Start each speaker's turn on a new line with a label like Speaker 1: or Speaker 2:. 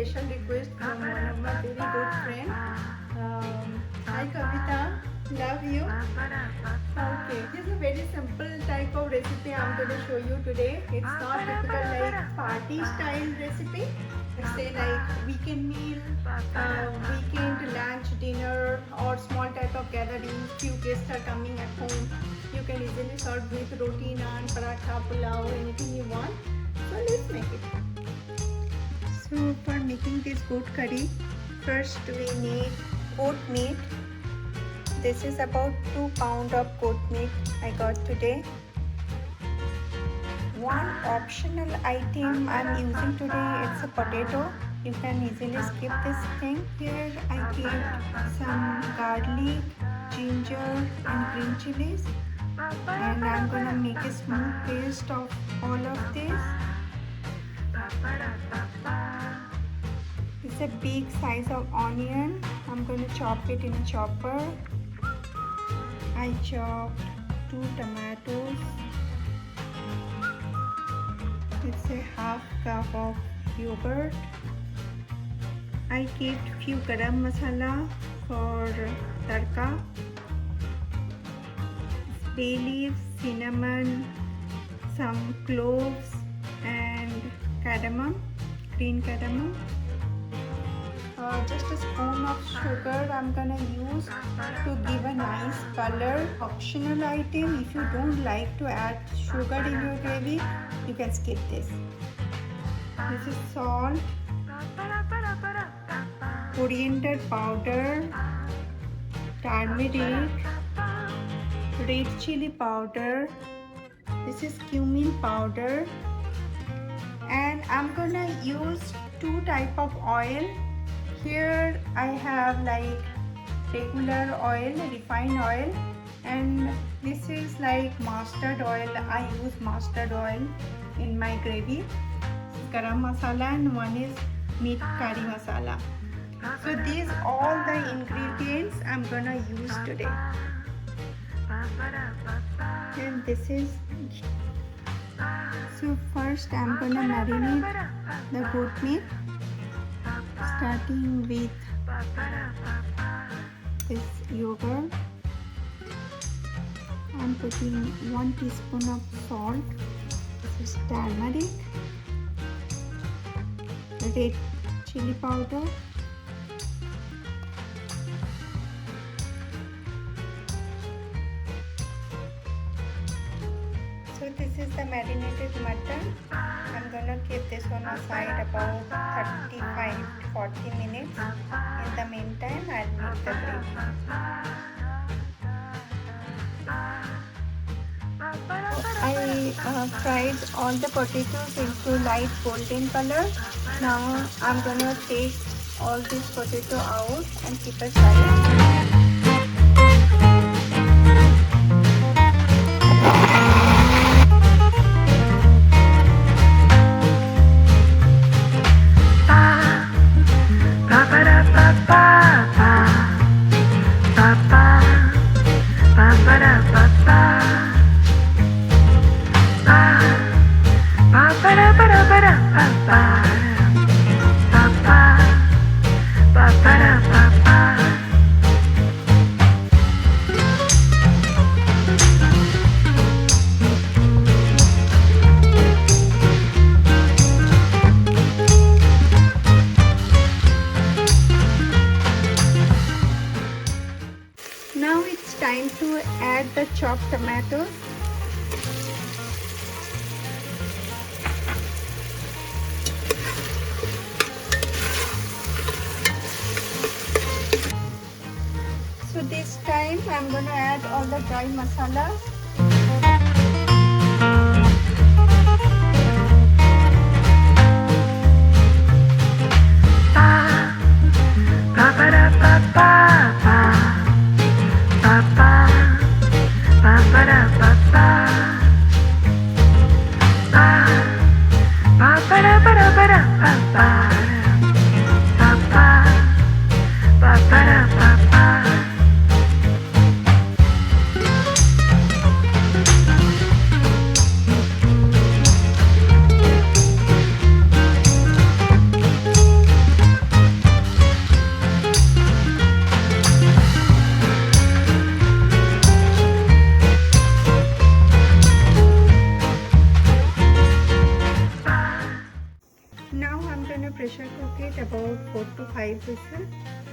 Speaker 1: special request from one of my very good friend. Hi Kavita, love you. Okay, this is a very simple type of recipe I'm going to show you today. It's not typical like party style recipe. It's say like weekend meal, weekend lunch, dinner, or small type of gathering. Few guests are coming at home. You can easily serve with roti, naan, paratha, pulao, anything you want. So let's make it. So for making this goat curry, first we need goat meat. This is about 2 pounds of goat meat I got today. One optional item I'm using today, it's a potato. You can easily skip this thing. Here I kept some garlic, ginger and green chilies. And I'm gonna make a smooth paste of all of this. It's a big size of onion. I'm going to chop it in a chopper. I chopped 2 tomatoes. It's a half cup of yogurt. I kept few garam masala for tarka. Bay leaves, cinnamon, some cloves and cardamom, green cardamom. Just a spoon of sugar I'm gonna use to give a nice color. Optional item. If you don't like to add sugar in your gravy, you can skip this. This is salt, coriander powder, turmeric, red chili powder. This is cumin powder, and I'm gonna use 2 type of oil. Here I have like regular oil, refined oil, and this is like mustard oil. I use mustard oil in my gravy. Garam masala, and one is meat curry masala. So these all the ingredients I'm gonna use today. And this is, so first I'm gonna marinate the goat meat, starting with this yogurt. I'm putting 1 teaspoon of salt. This is turmeric, red chili powder, so this is the marinated mutton. I'm gonna keep this on the side about 35 to 40 minutes. In the meantime, I'll make the gravy. I fried all the potatoes into light golden color. Now I'm gonna take all this potato out and keep aside. Now it's time to add the chopped tomatoes. So this time I'm gonna add all the dry masalas. Now I'm gonna pressure cook it about 4 to 5 whistles.